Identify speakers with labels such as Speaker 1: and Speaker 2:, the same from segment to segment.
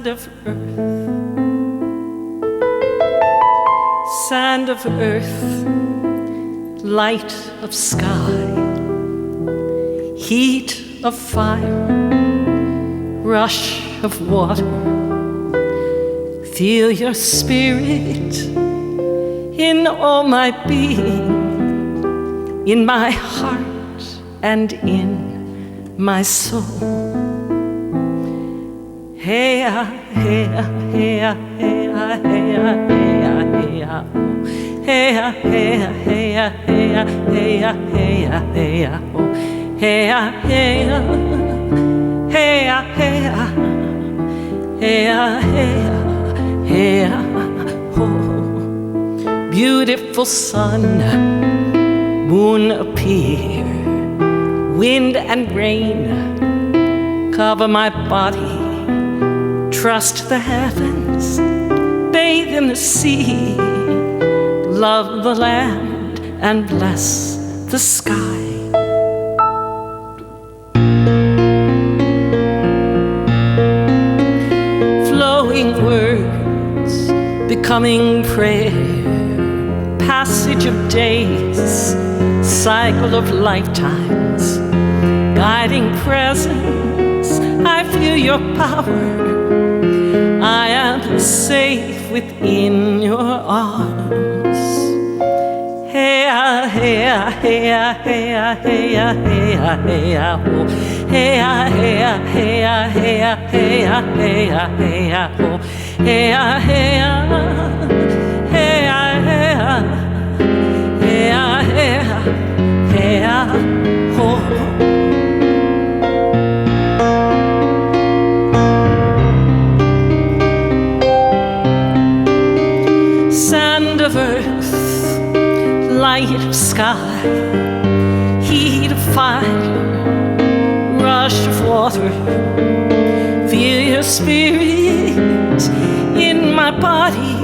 Speaker 1: sand of earth, sand of earth, light of sky, heat of fire, rush of water. Feel your spirit in all my being, in my heart and in my soul. Hey, hey, hey, hey, hey, hey, hey, hey, hey, hey, beautiful sun, moon appear, wind and rain cover my body. Trust the heavens, bathe in the sea, love the land and bless the sky. Flowing words, becoming prayer, passage of days, cycle of lifetimes, guiding presence. I feel your power. I am safe within your arms. Hey, hey, hey, hey, hey, hey, hey, hey, oh. Hey, hey, hey, hey, hey, hey, hey, oh. Hey, hey, hey, hey, oh. Sand of earth, light of sky, heat of fire, rush of water. Feel your spirit in my body,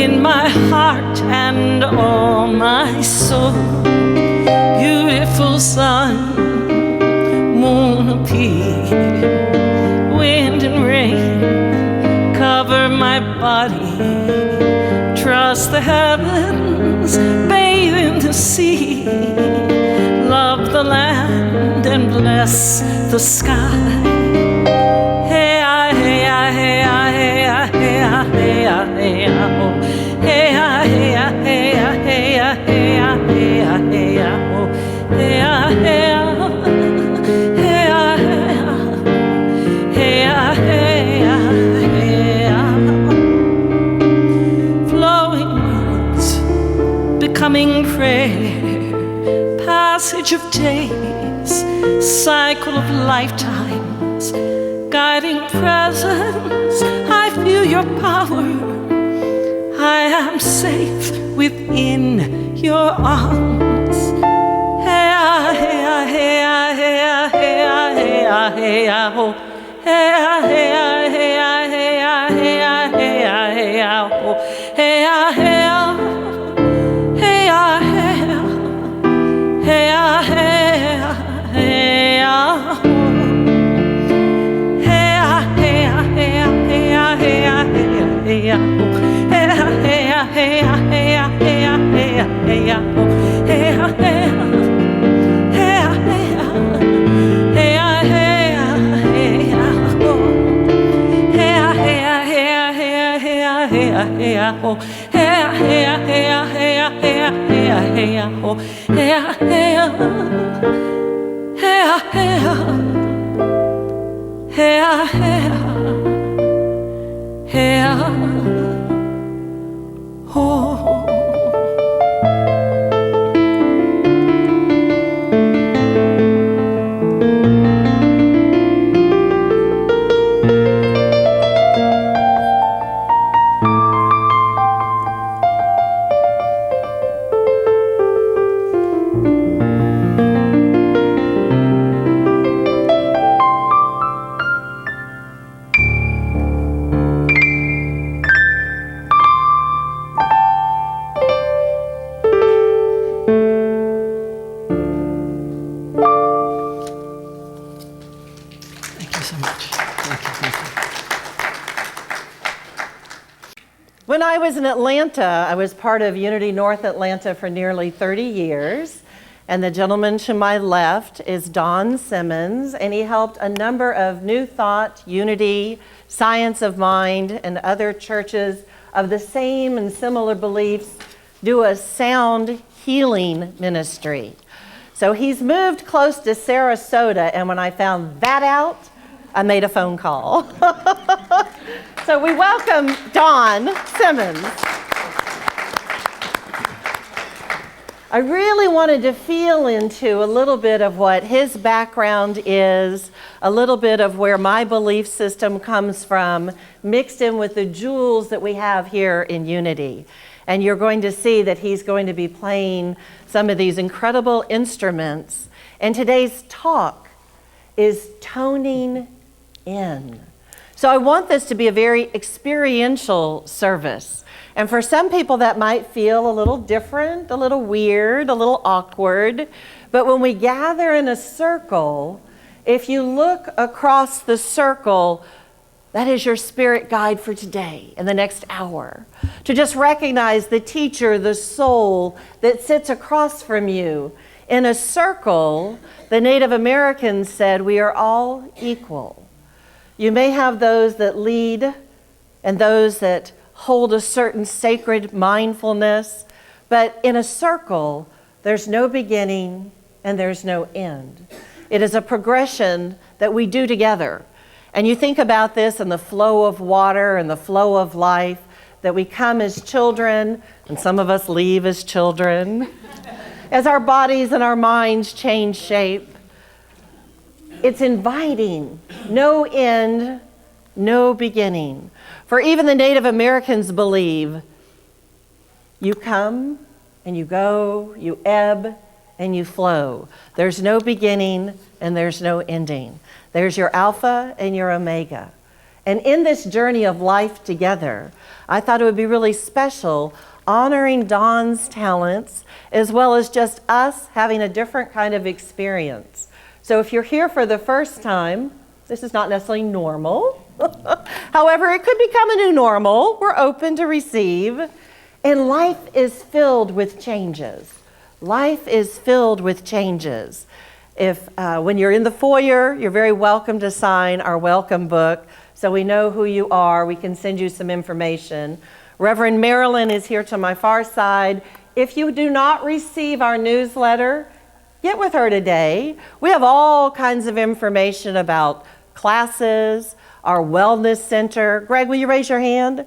Speaker 1: in my heart and all my soul. Beautiful sun, moon appear, wind and rain cover my body. Trust the heavens, bathe in the sea, love the land and bless the sky. Hey, hey, hey, hey, hey, hey, hey, oh. Hey, hey, hey, hey, hey, hey, hey, oh. Hey, hey, coming prayer, passage of days, cycle of lifetimes, guiding presence. I feel your power. I am safe within your arms. Hey, hey, hey, hey, hey, hey, hey, oh. Hey, hey, hey, hey, hey, hey, hey, oh. Hey, hey,
Speaker 2: When I was in Atlanta, I was part of Unity North Atlanta for nearly 30 years. And the gentleman to my left is Don Simmons, and he helped a number of New Thought, Unity, Science of Mind, and other churches of the same and similar beliefs do a sound healing ministry. So he's moved close to Sarasota, and when I found that out, I made a phone call. So we welcome Don Simmons. I really wanted to feel into a little bit of what his background is, a little bit of where my belief system comes from, mixed in with the jewels that we have here in Unity. And you're going to see that he's going to be playing some of these incredible instruments. And today's talk is toning in. So I want this to be a very experiential service. And for some people that might feel a little different, a little weird, a little awkward. But when we gather in a circle, if you look across the circle, that is your spirit guide for today and the next hour. To just recognize the teacher, the soul that sits across from you. In a circle, the Native Americans said, we are all equal. You may have those that lead and those that hold a certain sacred mindfulness, but in a circle, there's no beginning and there's no end. It is a progression that we do together. And you think about this in the flow of water and the flow of life, that we come as children, and some of us leave as children, as our bodies and our minds change shape. It's inviting, no end, no beginning. For even the Native Americans believe you come and you go, you ebb and you flow. There's no beginning and there's no ending. There's your Alpha and your Omega. And in this journey of life together, I thought it would be really special honoring Don's talents as well as just us having a different kind of experience. So if you're here for the first time, this is not necessarily normal. However, it could become a new normal. We're open to receive. And life is filled with changes. Life is filled with changes. If when you're in the foyer, you're very welcome to sign our welcome book so we know who you are. We can send you some information. Reverend Marilyn is here to my far side. If you do not receive our newsletter, get with her today. We have all kinds of information about classes, our wellness center. Greg, will you raise your hand?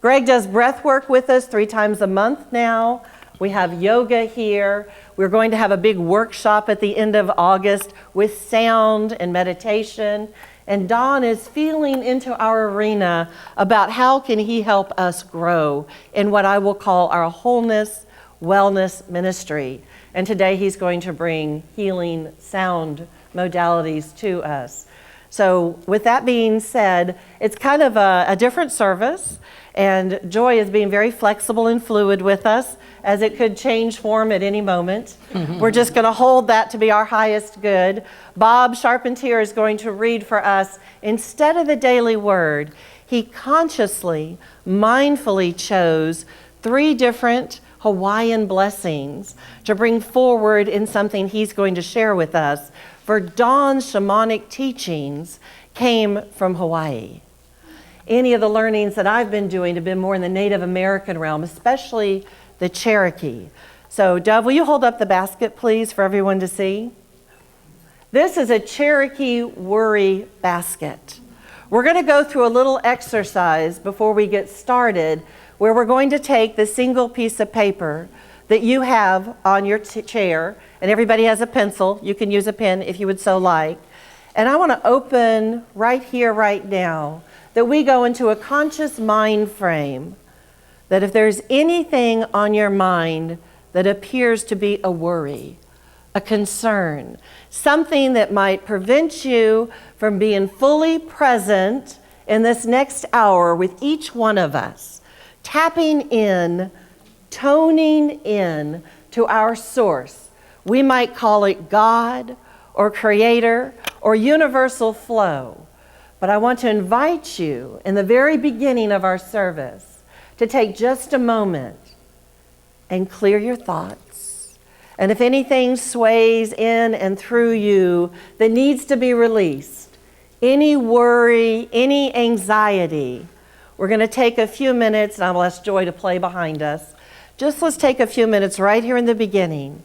Speaker 2: Greg does breath work with us 3 times a month now. We have yoga here. We're going to have a big workshop at the end of August with sound and meditation. And Don is feeling into our arena about how can he help us grow in what I will call our wholeness wellness ministry. And today he's going to bring healing sound modalities to us. So with that being said, it's kind of a different service, and Joy is being very flexible and fluid with us as it could change form at any moment. We're just going to hold that to be our highest good. Bob Charpentier is going to read for us instead of the daily word. He consciously, mindfully chose 3 different Hawaiian blessings to bring forward in something he's going to share with us. For Don's shamanic teachings came from Hawaii. Any of the learnings that I've been doing have been more in the Native American realm, especially the Cherokee. So Dove, will you hold up the basket, please, for everyone to see? This is a Cherokee worry basket. We're going to go through a little exercise before we get started where we're going to take the single piece of paper that you have on your chair, and everybody has a pencil. You can use a pen if you would so like. And I want to open right here, right now, that we go into a conscious mind frame, that if there's anything on your mind that appears to be a worry, a concern, something that might prevent you from being fully present in this next hour with each one of us, tapping in, toning in to our source. We might call it God or Creator or universal flow. But I want to invite you in the very beginning of our service to take just a moment and clear your thoughts. And if anything sways in and through you that needs to be released, any worry, any anxiety, we're going to take a few minutes, and I'll ask Joy to play behind us. Let's take a few minutes right here in the beginning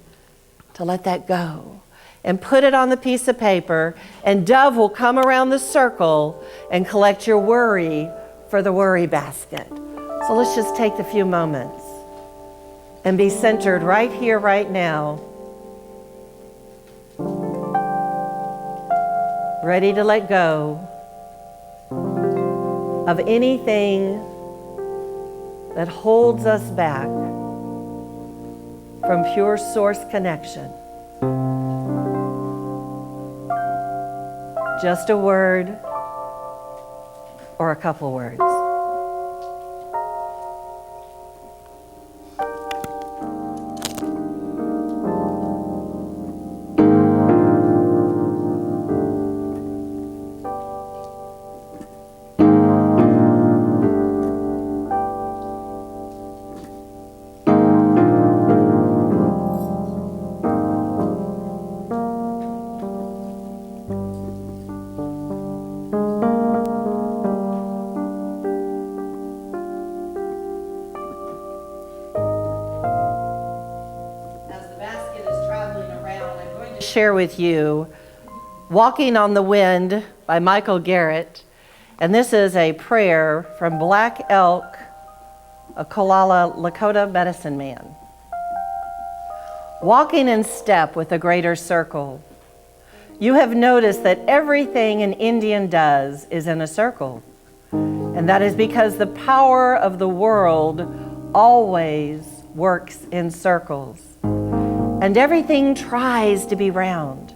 Speaker 2: to let that go and put it on the piece of paper, and Dove will come around the circle and collect your worry for the worry basket. So let's just take a few moments and be centered right here, right now. Ready to let go of anything that holds us back from pure source connection. Just a word or a couple words. Share with you Walking on the Wind by Michael Garrett, and this is a prayer from Black Elk, a Kolala Lakota medicine man. Walking in step with a greater circle, you have noticed that everything an Indian does is in a circle, and that is because the power of the world always works in circles. And everything tries to be round.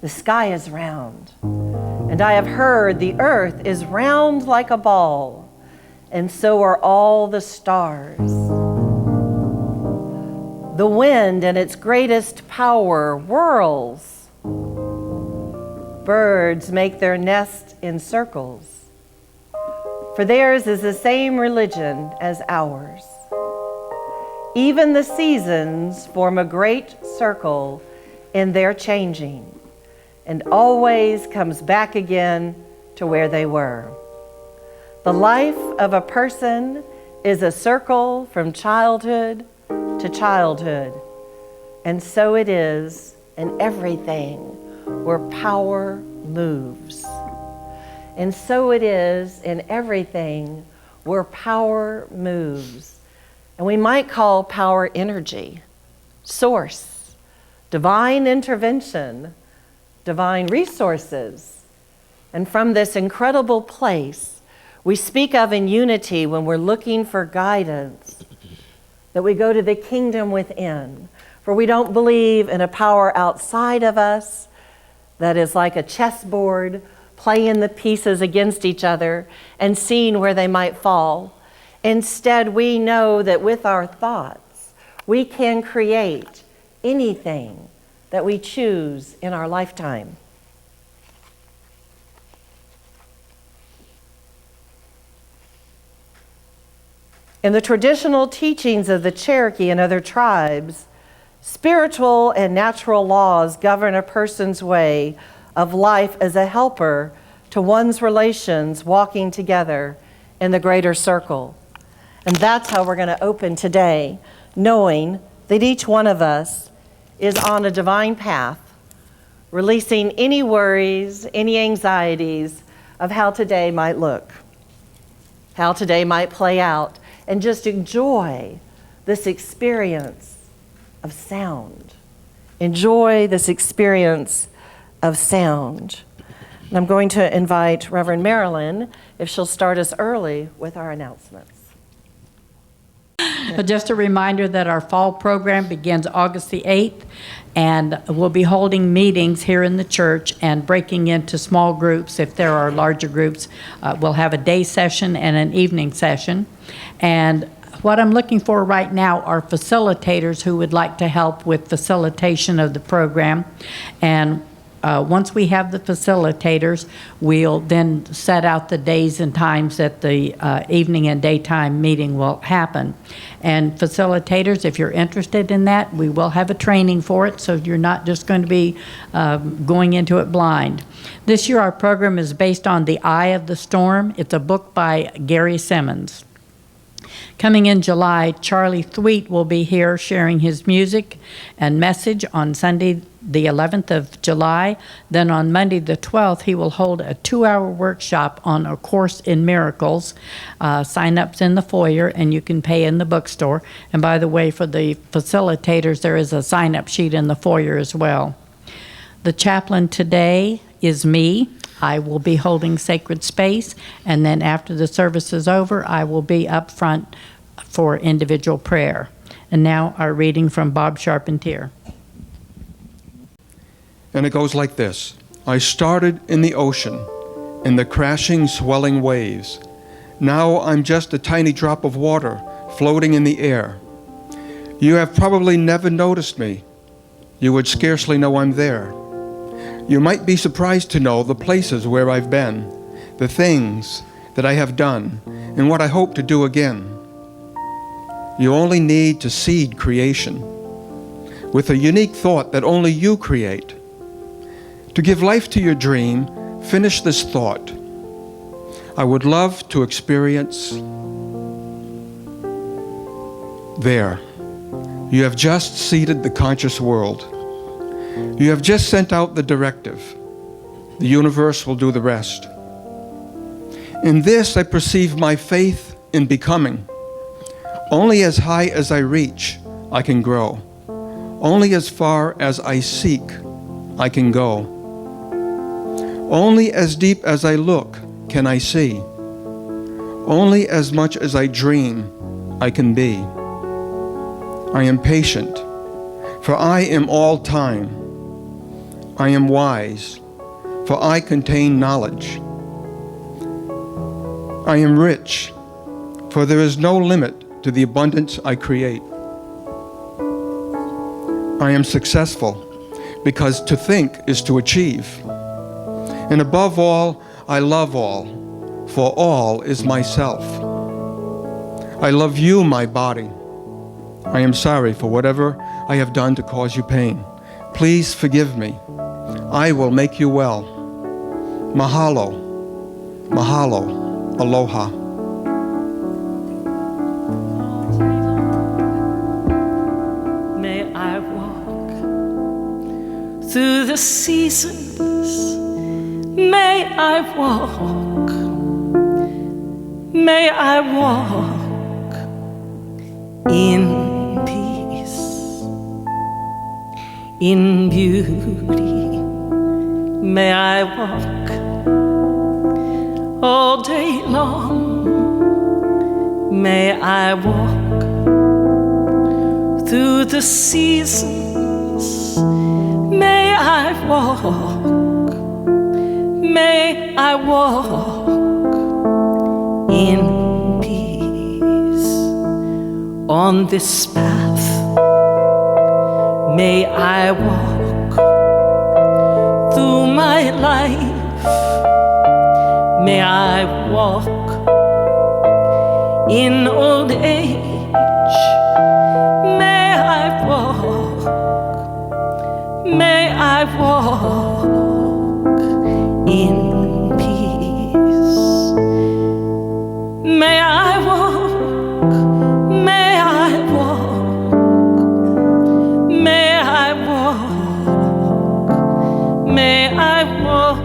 Speaker 2: The sky is round. And I have heard the earth is round like a ball, and so are all the stars. The wind in its greatest power whirls. Birds make their nest in circles, for theirs is the same religion as ours. Even the seasons form a great circle in their changing, and always comes back again to where they were. The life of a person is a circle from childhood to childhood, and so it is in everything where power moves. And so it is in everything where power moves. And we might call power energy, source, divine intervention, divine resources. And from this incredible place, we speak of in unity when we're looking for guidance, that we go to the kingdom within. For we don't believe in a power outside of us that is like a chessboard, playing the pieces against each other and seeing where they might fall. Instead, we know that with our thoughts, we can create anything that we choose in our lifetime. In the traditional teachings of the Cherokee and other tribes, spiritual and natural laws govern a person's way of life as a helper to one's relations walking together in the greater circle. And that's how we're going to open today, knowing that each one of us is on a divine path, releasing any worries, any anxieties of how today might look, how today might play out, and just enjoy this experience of sound. Enjoy this experience of sound. And I'm going to invite Reverend Marilyn, if she'll start us early with our announcements.
Speaker 3: Just a reminder that our fall program begins August the 8th, and we'll be holding meetings here in the church and breaking into small groups. If there are larger groups, we'll have a day session and an evening session. And what I'm looking for right now are facilitators who would like to help with facilitation of the program. And once we have the facilitators, we'll then set out the days and times that the evening and daytime meeting will happen. And facilitators, if you're interested in that, we will have a training for it, so you're not just going to be going into it blind. This year, our program is based on The Eye of the Storm. It's a book by Gary Simmons. Coming in July, Charlie Thweet will be here sharing his music and message on Sunday, the 11th of July. Then on Monday, the 12th, he will hold a 2-hour workshop on A Course in Miracles. Sign-ups in the foyer, and you can pay in the bookstore. And by the way, for the facilitators, there is a sign-up sheet in the foyer as well. The chaplain today is me. I will be holding sacred space, and then after the service is over, I will be up front for individual prayer. And now our reading from Bob Charpentier.
Speaker 4: And it goes like this. I started in the ocean, in the crashing, swelling waves. Now I'm just a tiny drop of water floating in the air. You have probably never noticed me. You would scarcely know I'm there. You might be surprised to know the places where I've been, the things that I have done, and what I hope to do again. You only need to seed creation with a unique thought that only you create. To give life to your dream, finish this thought. I would love to experience there. You have just seeded the conscious world. You have just sent out the directive. The universe will do the rest. In this, I perceive my faith in becoming. Only as high as I reach, I can grow. Only as far as I seek, I can go. Only as deep as I look, can I see. Only as much as I dream, I can be. I am patient, for I am all time. I am wise, for I contain knowledge. I am rich, for there is no limit to the abundance I create. I am successful, because to think is to achieve. And above all, I love all, for all is myself. I love you, my body. I am sorry for whatever I have done to cause you pain. Please forgive me. I will make you well. Mahalo, mahalo, aloha.
Speaker 1: May I walk through the seasons. May I walk. May I walk in peace, in beauty. May I walk all day long. May I walk through the seasons. May I walk. May I walk in peace on this path. May I walk through my life. May I walk in old age. May I walk. May I walk in peace. May I walk. May I walk. May I walk. May I walk.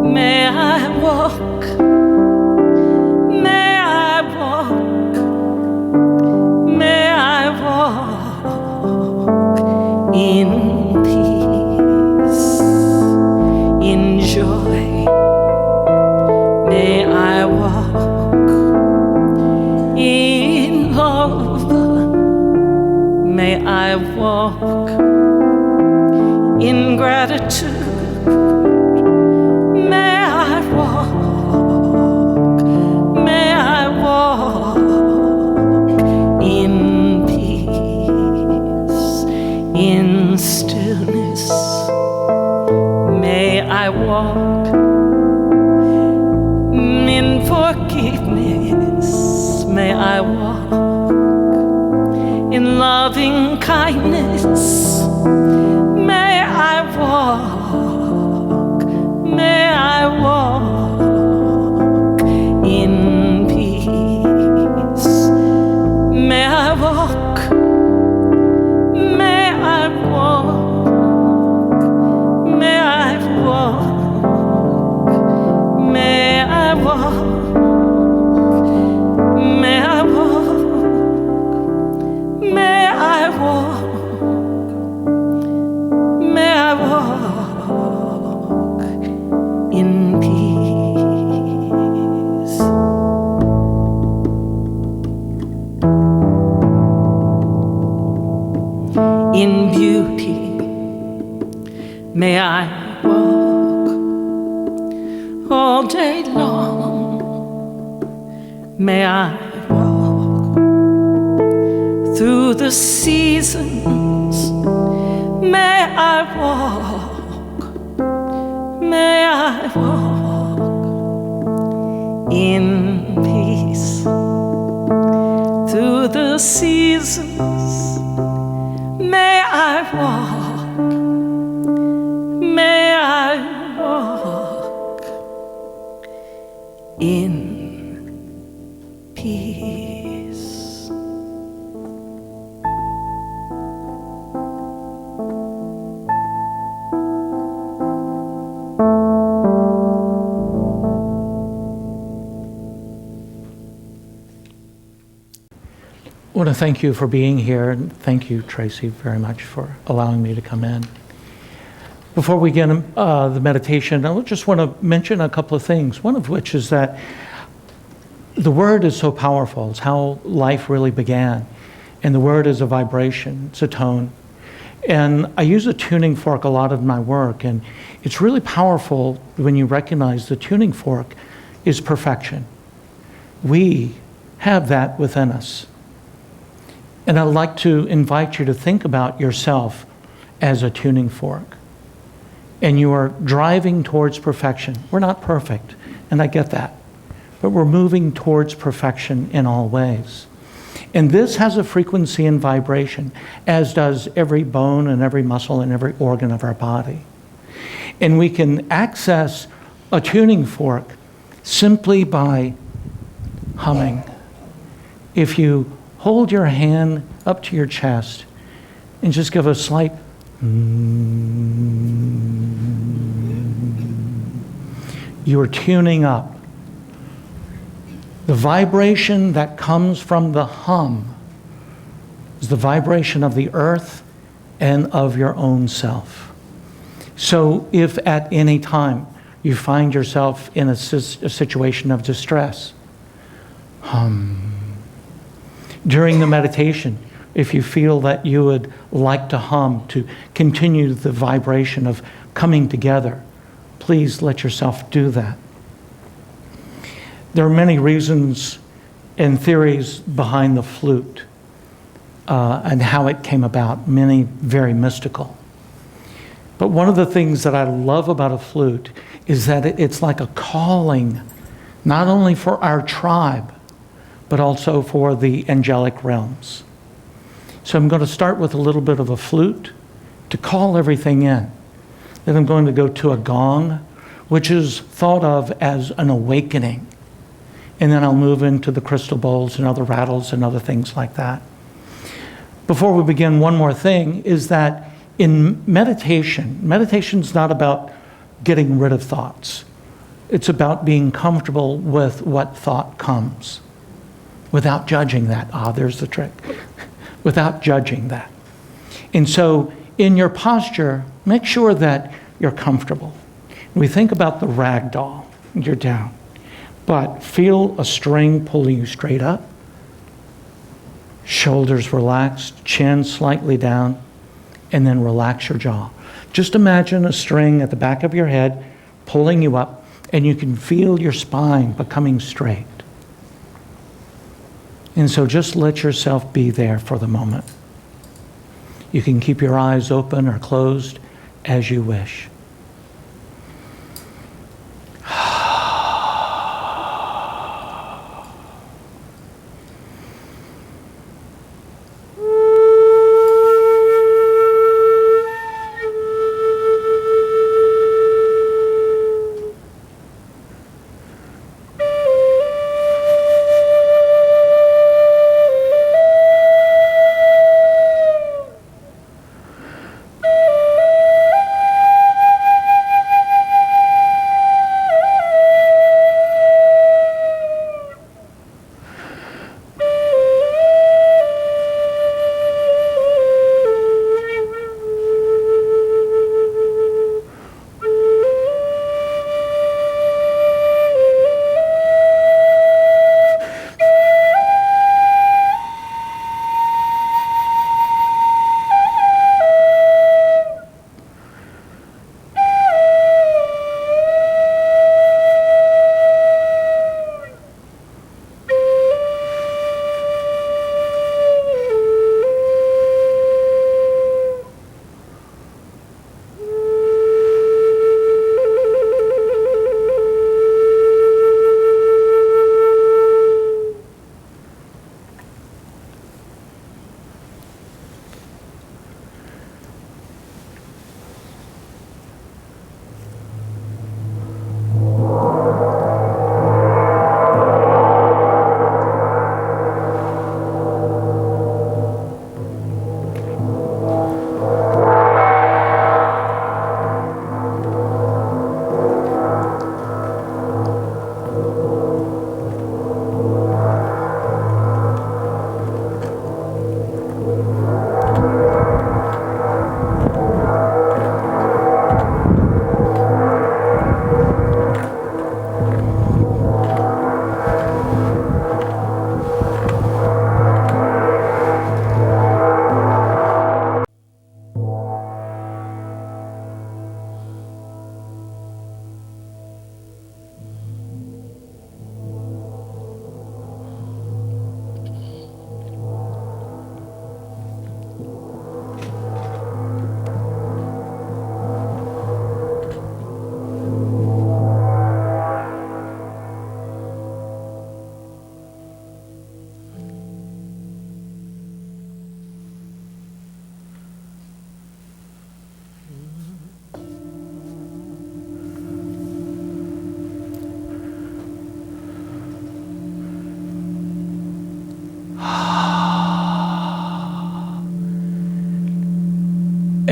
Speaker 1: May I walk. May I walk. May I walk in peace, in joy. May I walk in love. May I walk in gratitude. May I walk. May I walk in peace, in stillness. May I walk all day long. May I walk through the seasons. May I walk. May I walk in peace through the seasons. May I walk. May I walk in peace.
Speaker 5: I want to thank you for being here, and thank you, Tracey, very much for allowing me to come in. Before we get the meditation, I just want to mention a couple of things, one of which is that the word is so powerful. It's how life really began. And the word is a vibration, it's a tone. And I use a tuning fork a lot in my work, and it's really powerful when you recognize the tuning fork is perfection. We have that within us. And I'd like to invite you to think about yourself as a tuning fork. And you are driving towards perfection. We're not perfect, and I get that. But we're moving towards perfection in all ways. And this has a frequency and vibration, as does every bone and every muscle and every organ of our body. And we can access a tuning fork simply by humming. If you hold your hand up to your chest and just give a slight you're tuning up. The vibration that comes from the hum is the vibration of the earth and of your own self. So if at any time you find yourself in a situation of distress, hum. During the meditation, if you feel that you would like to hum to continue the vibration of coming together, please let yourself do that. There are many reasons and theories behind the flute and how it came about, many very mystical. But one of the things that I love about a flute is that it's like a calling, not only for our tribe, but also for the angelic realms. So I'm going to start with a little bit of a flute to call everything in. Then I'm going to go to a gong, which is thought of as an awakening. And then I'll move into the crystal bowls and other rattles and other things like that. Before we begin, one more thing is that in meditation's not about getting rid of thoughts. It's about being comfortable with what thought comes without judging that. There's the trick. Without judging that. And so in your posture, make sure that you're comfortable. We think about the rag doll, you're down, but feel a string pulling you straight up, shoulders relaxed, chin slightly down, and then relax your jaw. Just imagine a string at the back of your head pulling you up, and you can feel your spine becoming straight. And so just let yourself be there for the moment. You can keep your eyes open or closed as you wish.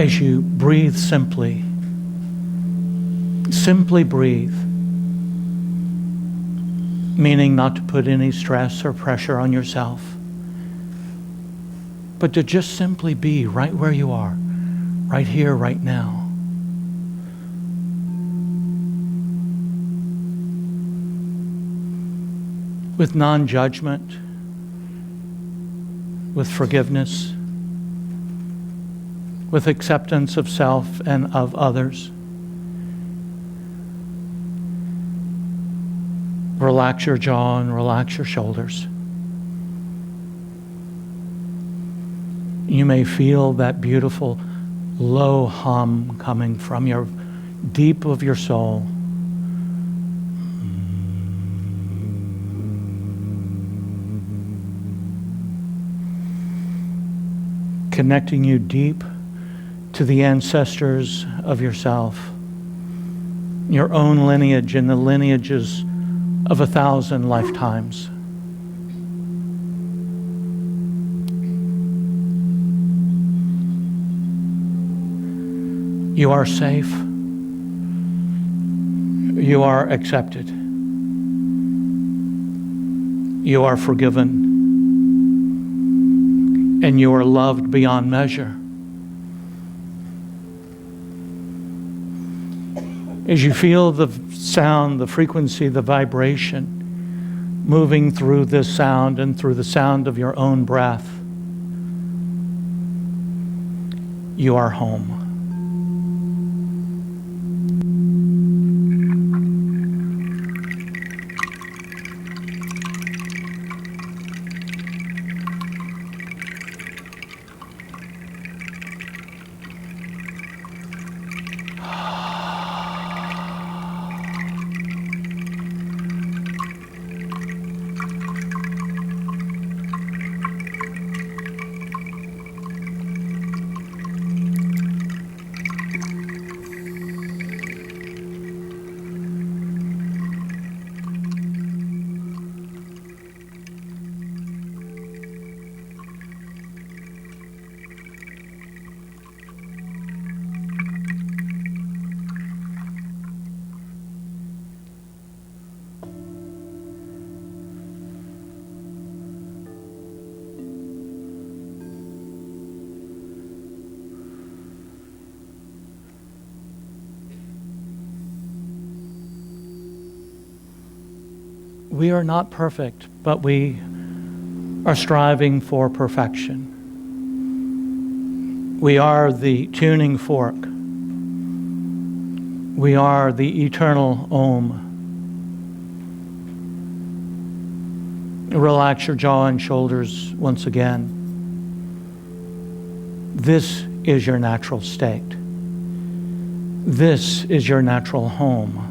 Speaker 5: as you breathe simply. Simply breathe, meaning not to put any stress or pressure on yourself, but to just simply be right where you are, right here, right now. With non-judgment, with forgiveness, with acceptance of self and of others. Relax your jaw and relax your shoulders. You may feel that beautiful low hum coming from your deep of your soul. Connecting you deep to the ancestors of yourself, your own lineage and the lineages of 1,000 lifetimes. You are safe. You are accepted. You are forgiven. And you are loved beyond measure. As you feel the sound, the frequency, the vibration moving through this sound and through the sound of your own breath, you are home. We are not perfect, but we are striving for perfection. We are the tuning fork. We are the eternal Om. Relax your jaw and shoulders once again. This is your natural state. This is your natural home.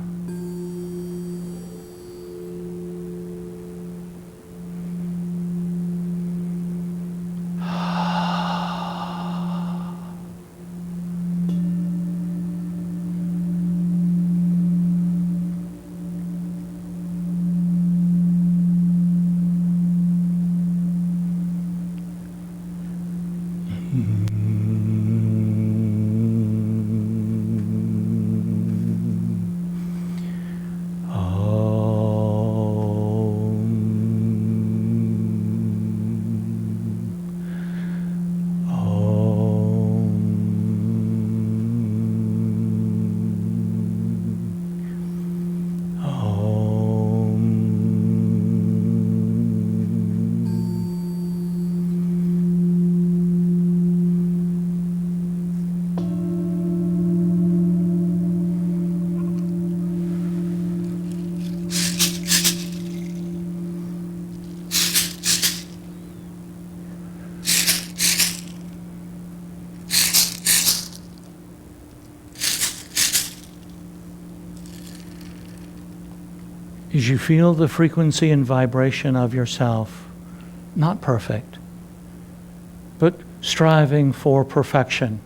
Speaker 5: As you feel the frequency and vibration of yourself, not perfect, but striving for perfection,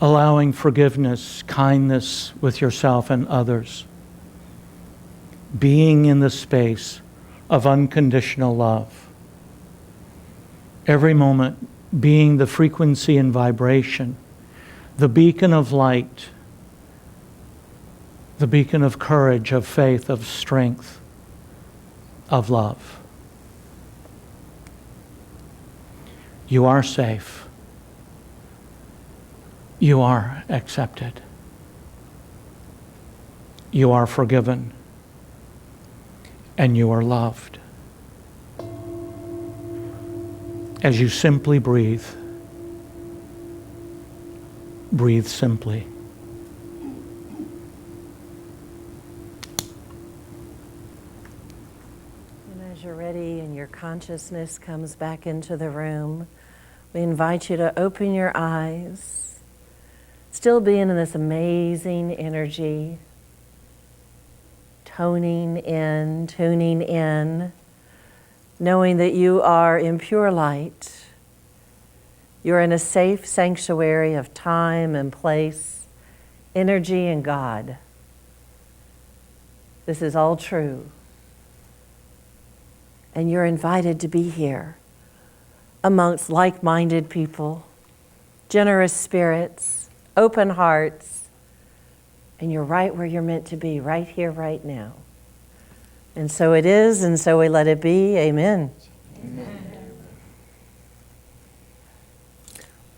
Speaker 5: allowing forgiveness, kindness with yourself and others, being in the space of unconditional love. Every moment being the frequency and vibration the beacon of light, the beacon of courage, of faith, of strength, of love. You are safe. You are accepted. You are forgiven. And you are loved. As you simply breathe, breathe simply.
Speaker 2: And as you're ready and your consciousness comes back into the room, we invite you to open your eyes, still being in this amazing energy, toning in, tuning in, knowing that you are in pure light. You're in a safe sanctuary of time and place, energy and God. This is all true. And you're invited to be here amongst like-minded people, generous spirits, open hearts, and you're right where you're meant to be, right here, right now. And so it is, and so we let it be. Amen. Amen.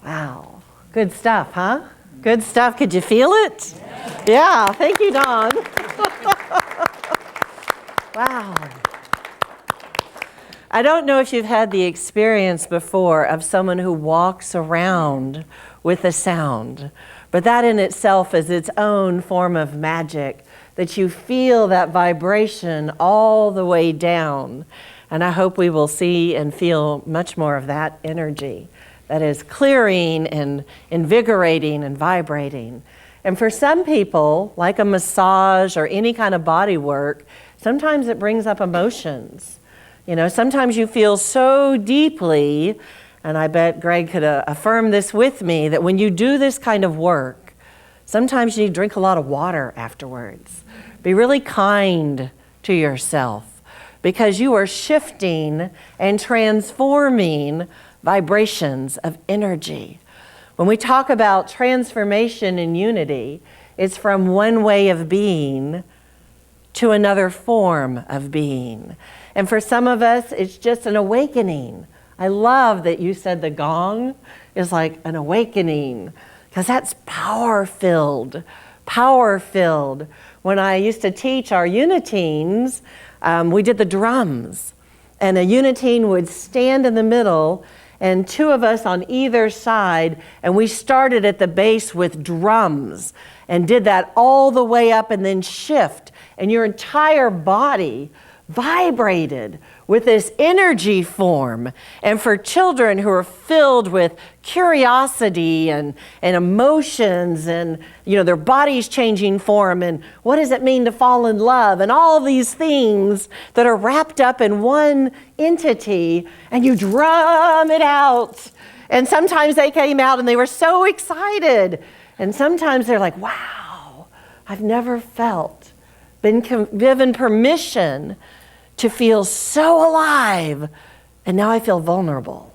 Speaker 2: Wow. Good stuff, huh? Good stuff. Could you feel it? Yeah. Thank you, Dawn. Wow. I don't know if you've had the experience before of someone who walks around with a sound, but that in itself is its own form of magic, that you feel that vibration all the way down. And I hope we will see and feel much more of that energy that is clearing and invigorating and vibrating. And for some people, like a massage or any kind of body work, sometimes it brings up emotions. You know, sometimes you feel so deeply, and I bet Greg could affirm this with me, that when you do this kind of work, sometimes you need to drink a lot of water afterwards. Be really kind to yourself, because you are shifting and transforming vibrations of energy. When we talk about transformation and unity, it's from one way of being to another form of being. And for some of us, it's just an awakening. I love that you said the gong is like an awakening, because that's power-filled, power-filled. When I used to teach our uniteens, we did the drums. And a uniteen would stand in the middle and two of us on either side, and we started at the base with drums and did that all the way up and then shift. And your entire body vibrated with this energy form. And for children who are filled with curiosity and emotions and, you know, their body's changing form and what does it mean to fall in love and all these things that are wrapped up in one entity, and you drum it out. And sometimes they came out and they were so excited. And sometimes they're like, wow, I've never been given permission to feel so alive, and now I feel vulnerable.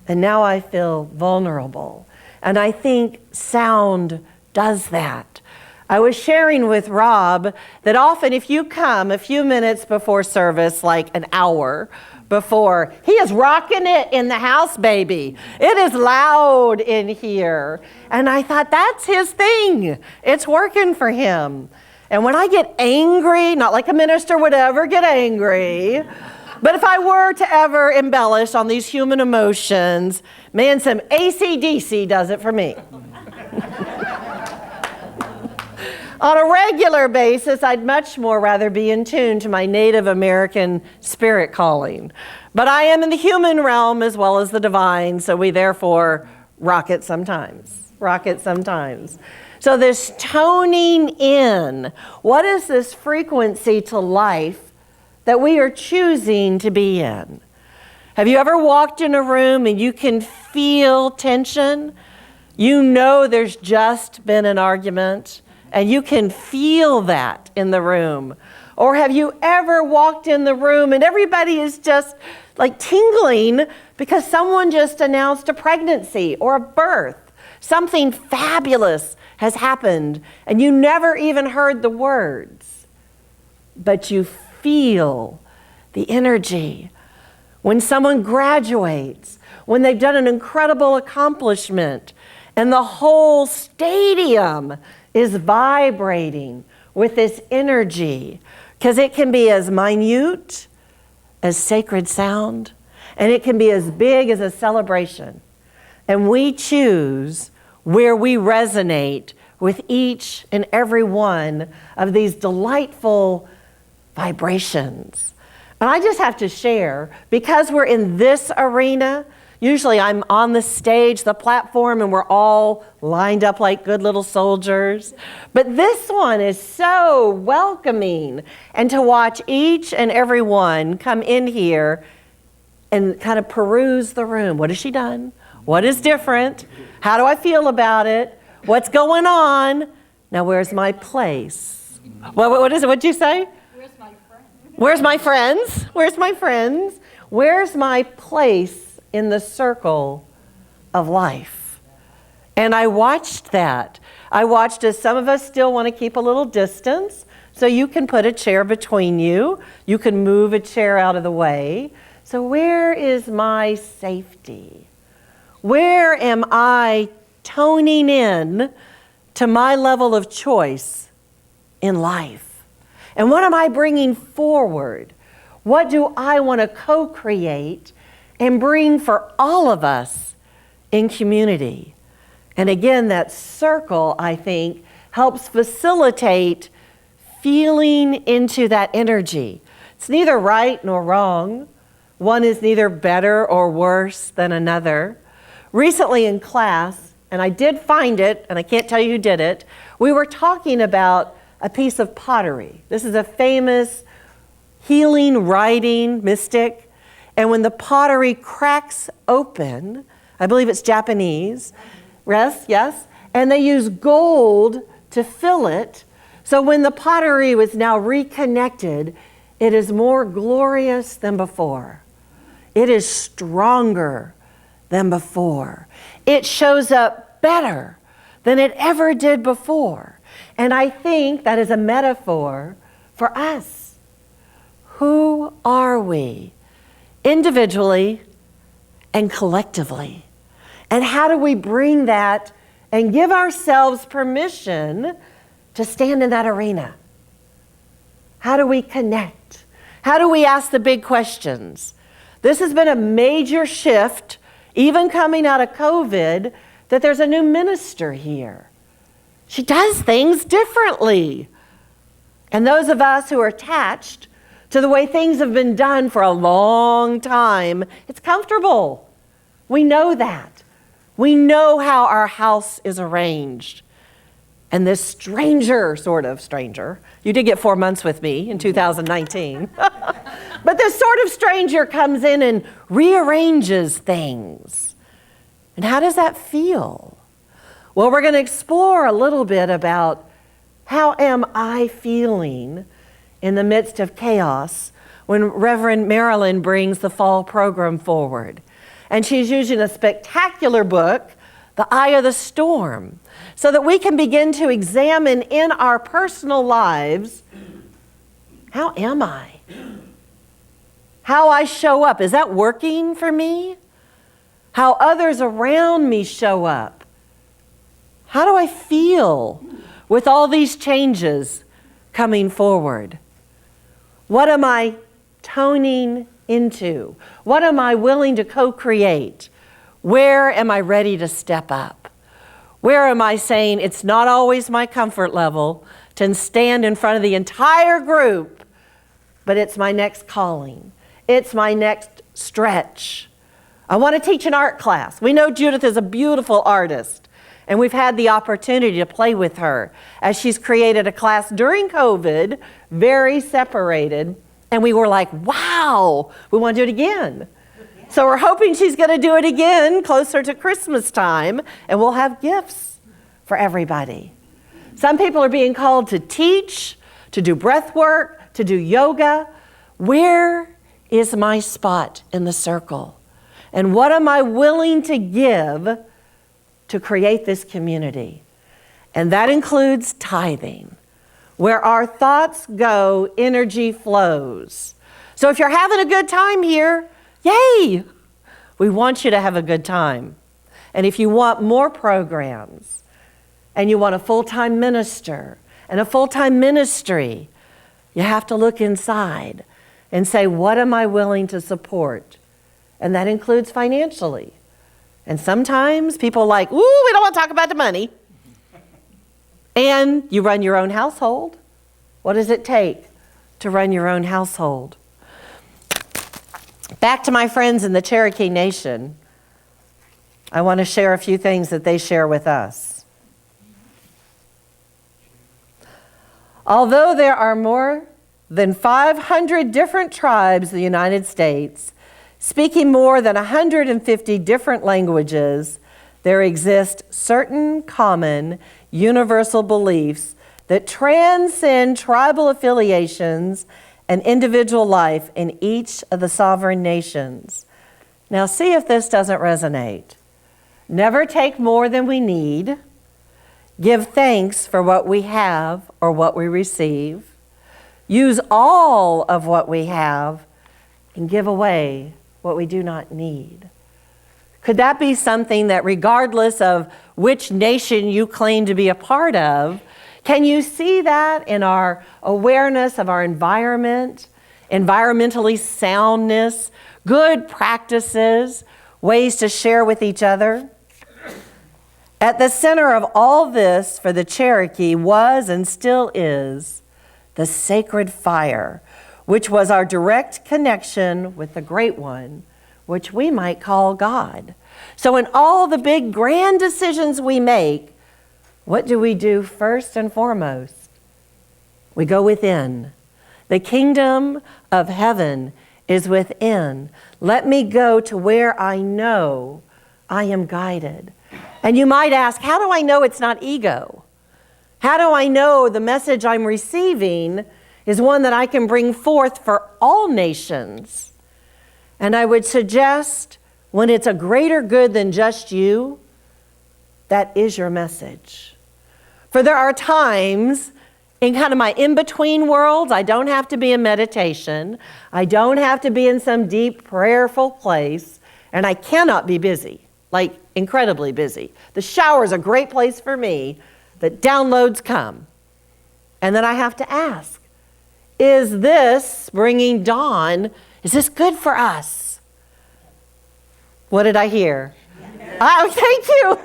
Speaker 2: And now I feel vulnerable. And I think sound does that. I was sharing with Rob that often if you come a few minutes before service, like an hour before, he is rocking it in the house, baby. It is loud in here. And I thought, that's his thing. It's working for him. And when I get angry, not like a minister would ever get angry, but if I were to ever embellish on these human emotions, man, some AC/DC does it for me. On a regular basis, I'd much more rather be in tune to my Native American spirit calling. But I am in the human realm as well as the divine, so we therefore rock it sometimes. So this toning in, what is this frequency to life that we are choosing to be in? Have you ever walked in a room and you can feel tension? You know there's just been an argument and you can feel that in the room. Or have you ever walked in the room and everybody is just like tingling because someone just announced a pregnancy or a birth? Something fabulous has happened, and you never even heard the words, but you feel the energy. When someone graduates, when they've done an incredible accomplishment, and the whole stadium is vibrating with this energy, because it can be as minute as sacred sound, and it can be as big as a celebration. And we choose where we resonate with each and every one of these delightful vibrations. And I just have to share, because we're in this arena, usually I'm on the stage, the platform, and we're all lined up like good little soldiers. But this one is so welcoming. And to watch each and every one come in here and kind of peruse the room. What has she done? What is different? How do I feel about it? What's going on? Now, where's my place? What is it? What'd you say? Where's my friends? Where's my friends? Where's my place in the circle of life? And I watched that. I watched as some of us still want to keep a little distance, so you can put a chair between you. You can move a chair out of the way. So where is my safety? Where am I toning in to my level of choice in life? And what am I bringing forward? What do I want to co-create and bring for all of us in community? And again, that circle, I think, helps facilitate feeling into that energy. It's neither right nor wrong. One is neither better or worse than another. Recently in class, and I did find it, and I can't tell you who did it, we were talking about a piece of pottery. This is a famous healing, writing mystic. And when the pottery cracks open, I believe it's Japanese, yes, and they use gold to fill it. So when the pottery was now reconnected, it is more glorious than before. It is stronger than before. It shows up better than it ever did before. And I think that is a metaphor for us. Who are we individually and collectively? And how do we bring that and give ourselves permission to stand in that arena? How do we connect? How do we ask the big questions? This has been a major shift, even coming out of COVID, that there's a new minister here. She does things differently. And those of us who are attached to the way things have been done for a long time, it's comfortable. We know that. We know how our house is arranged. And this stranger, you did get 4 months with me in 2019, but this sort of stranger comes in and rearranges things. And how does that feel? Well, we're going to explore a little bit about how am I feeling in the midst of chaos when Reverend Marilyn brings the fall program forward. And she's using a spectacular book, The Eye of the Storm, so that we can begin to examine in our personal lives, how am I? How I show up, is that working for me? How others around me show up. How do I feel with all these changes coming forward? What am I toning into? What am I willing to co-create? Where am I ready to step up? Where am I saying it's not always my comfort level to stand in front of the entire group, but it's my next calling. It's my next stretch. I want to teach an art class. We know Judith is a beautiful artist, and we've had the opportunity to play with her as she's created a class during COVID, very separated, and we were like, wow, we want to do it again. So we're hoping she's going to do it again closer to Christmas time, and we'll have gifts for everybody. Some people are being called to teach, to do breath work, to do yoga. Where is my spot in the circle? And what am I willing to give to create this community. And that includes tithing. Where our thoughts go, energy flows. So if you're having a good time here, yay! We want you to have a good time. And if you want more programs, and you want a full-time minister and a full-time ministry, you have to look inside and say, what am I willing to support? And that includes financially. And sometimes people are like, ooh, we don't want to talk about the money. And you run your own household. What does it take to run your own household? Back to my friends in the Cherokee Nation, I want to share a few things that they share with us. Although there are more than 500 different tribes in the United States, speaking more than 150 different languages, there exist certain common universal beliefs that transcend tribal affiliations and individual life in each of the sovereign nations. Now see if this doesn't resonate. Never take more than we need. Give thanks for what we have or what we receive. Use all of what we have and give away what we do not need. Could that be something that regardless of which nation you claim to be a part of, can you see that in our awareness of our environment, environmentally soundness, good practices, ways to share with each other? At the center of all this for the Cherokee was and still is the sacred fire, which was our direct connection with the Great One, which we might call God. So in all the big grand decisions we make, what do we do first and foremost? We go within. The kingdom of heaven is within. Let me go to where I know I am guided. And you might ask, how do I know it's not ego? How do I know the message I'm receiving is one that I can bring forth for all nations? And I would suggest when it's a greater good than just you, that is your message. For there are times in kind of my in-between worlds, I don't have to be in meditation. I don't have to be in some deep prayerful place, and I cannot be busy, like incredibly busy. The shower is a great place for me that downloads come. And then I have to ask, is this bringing dawn? Is this good for us? What did I hear? Oh, thank you.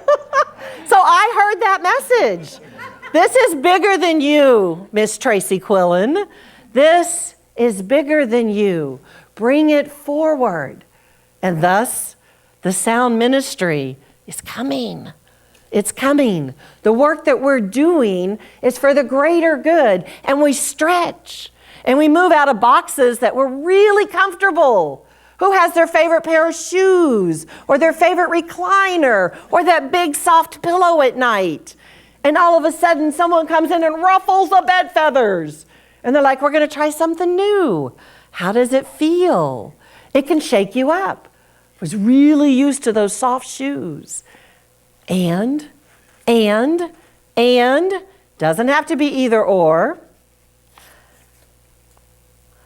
Speaker 2: So I heard that message. This is bigger than you, Miss Tracey Quillen. This is bigger than you. Bring it forward. And thus, the sound ministry is coming. It's coming. The work that we're doing is for the greater good. And we stretch. And we move out of boxes that were really comfortable. Who has their favorite pair of shoes? Or their favorite recliner? Or that big soft pillow at night? And all of a sudden, someone comes in and ruffles the bed feathers. And they're like, we're going to try something new. How does it feel? It can shake you up. I was really used to those soft shoes. And, doesn't have to be either or.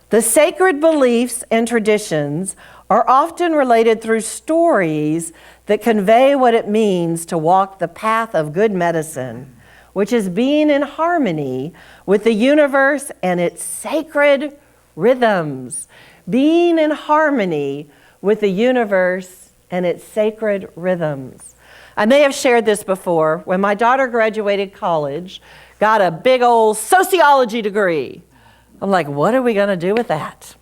Speaker 2: The sacred beliefs and traditions are often related through stories that convey what it means to walk the path of good medicine, which is being in harmony with the universe and its sacred rhythms. Being in harmony with the universe and its sacred rhythms. I may have shared this before. When my daughter graduated college, got a big old sociology degree. I'm like, what are we going to do with that?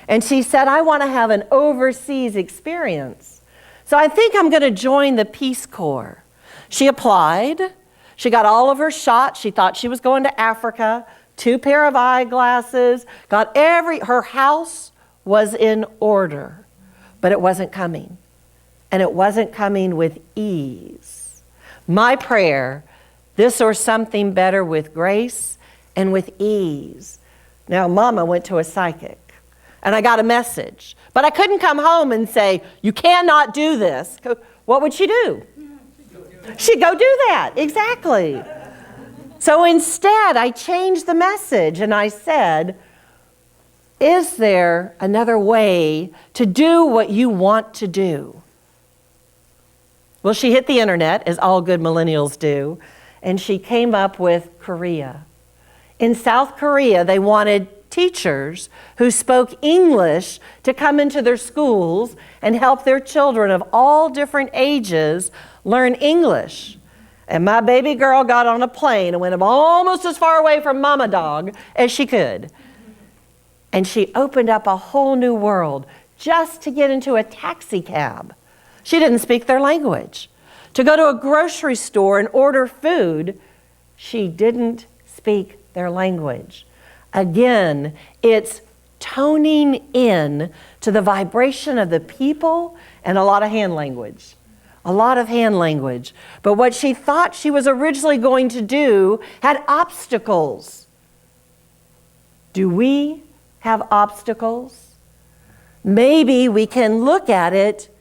Speaker 2: And she said, I want to have an overseas experience. So I think I'm going to join the Peace Corps. She applied. She got all of her shots. She thought she was going to Africa. 2 pair of eyeglasses. Her house was in order. But it wasn't coming. And it wasn't coming with ease. My prayer, this or something better with grace and with ease. Now, Mama went to a psychic, and I got a message. But I couldn't come home and say, you cannot do this. What would she do? She'd go do that, exactly. So instead, I changed the message and I said, is there another way to do what you want to do? Well, she hit the internet, as all good millennials do, and she came up with Korea. In South Korea, they wanted teachers who spoke English to come into their schools and help their children of all different ages learn English. And my baby girl got on a plane and went almost as far away from Mama Dog as she could. And she opened up a whole new world just to get into a taxi cab. She didn't speak their language. To go to a grocery store and order food, she didn't speak their language. Again, it's toning in to the vibration of the people and a lot of hand language. A lot of hand language. But what she thought she was originally going to do had obstacles. Do we have obstacles? Maybe we can look at it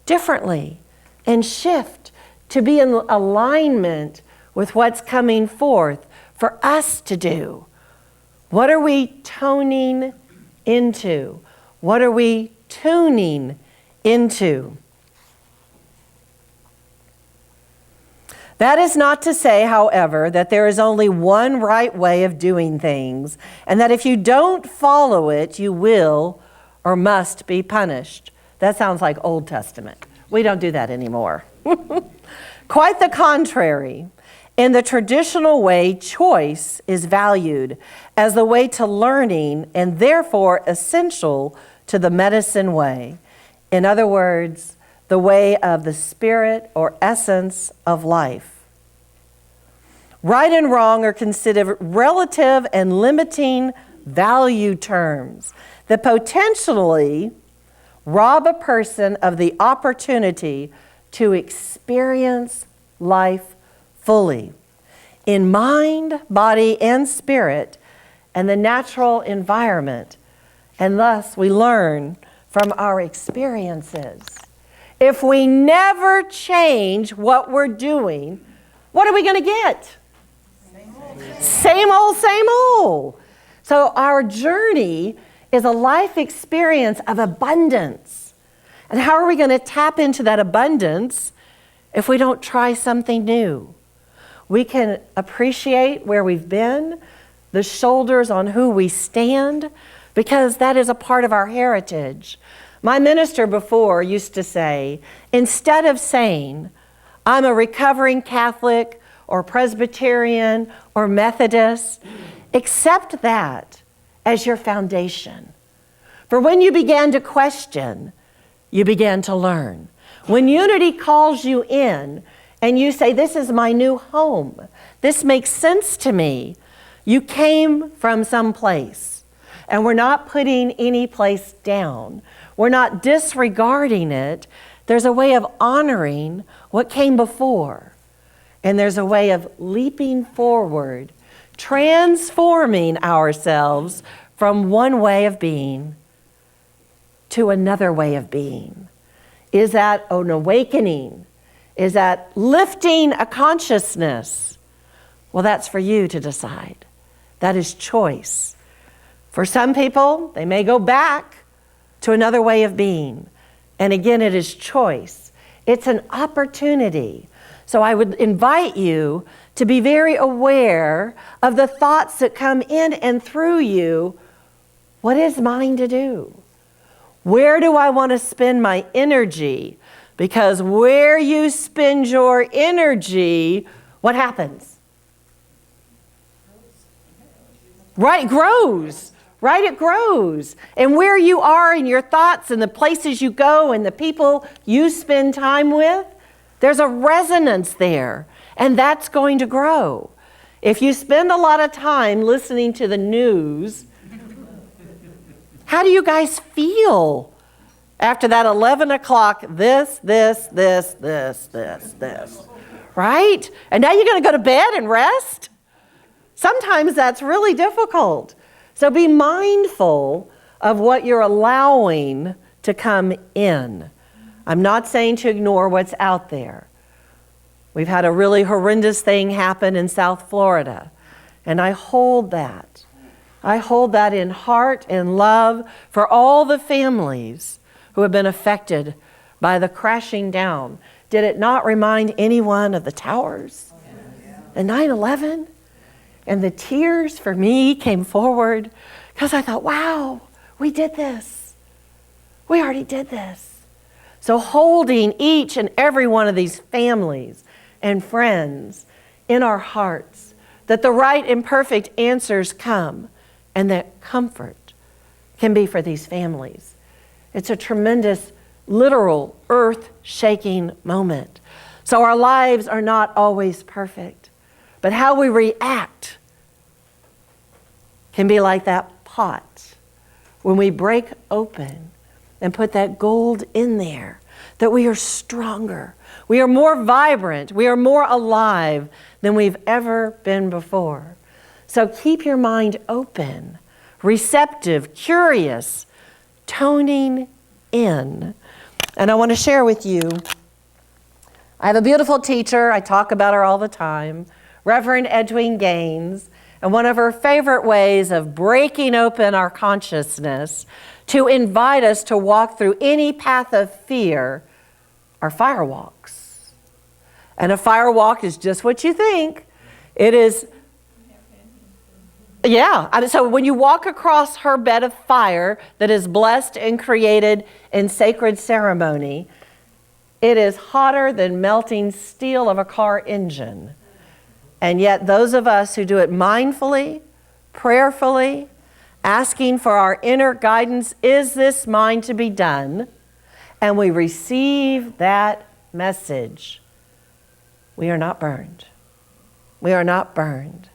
Speaker 2: differently and shift to be in alignment with what's coming forth for us to do. What are we toning into? What are we tuning into? That is not to say, however, that there is only one right way of doing things, and that if you don't follow it, you will or must be punished. That sounds like Old Testament. We don't do that anymore. Quite the contrary. In the traditional way, choice is valued as the way to learning and therefore essential to the medicine way. In other words, the way of the spirit or essence of life. Right and wrong are considered relative and limiting value terms that potentially rob a person of the opportunity to experience life fully in mind, body, and spirit, and the natural environment. And thus we learn from our experiences. If we never change what we're doing, what are we going to get? Same old, same old. So our journey is a life experience of abundance. And how are we going to tap into that abundance if we don't try something new? We can appreciate where we've been, the shoulders on who we stand, because that is a part of our heritage. My minister before used to say, instead of saying, I'm a recovering Catholic or Presbyterian or Methodist, accept that as your foundation. For when you began to question, you began to learn. When unity calls you in and you say, this is my new home, this makes sense to me, you came from some place. And we're not putting any place down. We're not disregarding it. There's a way of honoring what came before. And there's a way of leaping forward, transforming ourselves from one way of being to another way of being. Is that an awakening? Is that lifting a consciousness? Well, that's for you to decide. That is choice. For some people, they may go back to another way of being. And again, it is choice. It's an opportunity. So I would invite you to be very aware of the thoughts that come in and through you. What is mine to do? Where do I want to spend my energy? Because where you spend your energy, what happens? Right, it grows. Right, it grows. And where you are in your thoughts and the places you go and the people you spend time with, there's a resonance there. And that's going to grow. If you spend a lot of time listening to the news, how do you guys feel after that 11 o'clock, this, right? And now you're going to go to bed and rest? Sometimes that's really difficult. So be mindful of what you're allowing to come in. I'm not saying to ignore what's out there. We've had a really horrendous thing happen in South Florida, and I hold that. I hold that in heart and love for all the families who have been affected by the crashing down. Did it not remind anyone of the towers and 9/11? And the tears for me came forward because I thought, wow, we did this. We already did this. So holding each and every one of these families and friends in our hearts, that the right and perfect answers come, and that comfort can be for these families. It's a tremendous, literal, earth-shaking moment. So our lives are not always perfect, but how we react can be like that pot. When we break open and put that gold in there, that we are stronger, we are more vibrant, we are more alive than we've ever been before. So keep your mind open, receptive, curious, toning in. And I want to share with you, I have a beautiful teacher, I talk about her all the time, Reverend Edwin Gaines, and one of her favorite ways of breaking open our consciousness to invite us to walk through any path of fear are fire walks. And a fire walk is just what you think. It is, so when you walk across her bed of fire that is blessed and created in sacred ceremony, it is hotter than melting steel of a car engine. And yet those of us who do it mindfully, prayerfully, asking for our inner guidance, is this mine to be done? And we receive that message. We are not burned. We are not burned.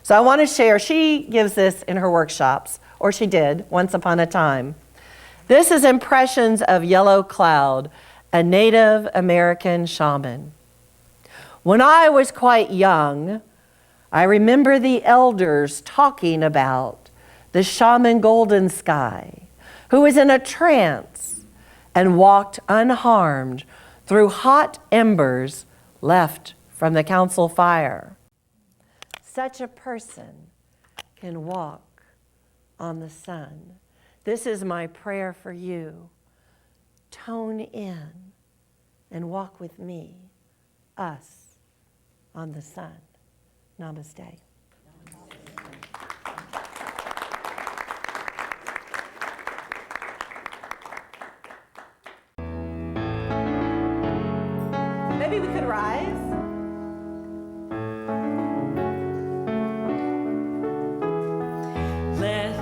Speaker 2: So I want to share, she gives this in her workshops, or she did once upon a time. This is Impressions of Yellow Cloud, a Native American shaman. When I was quite young, I remember the elders talking about the shaman Golden Sky, who was in a trance and walked unharmed through hot embers left from the council fire. Such a person can walk on the sun. This is my prayer for you. Tone in and walk with me, us, on the sun. Namaste. Maybe we could rise.
Speaker 1: Let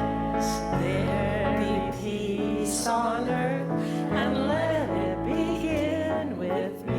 Speaker 1: there be peace on earth, and let it begin with me.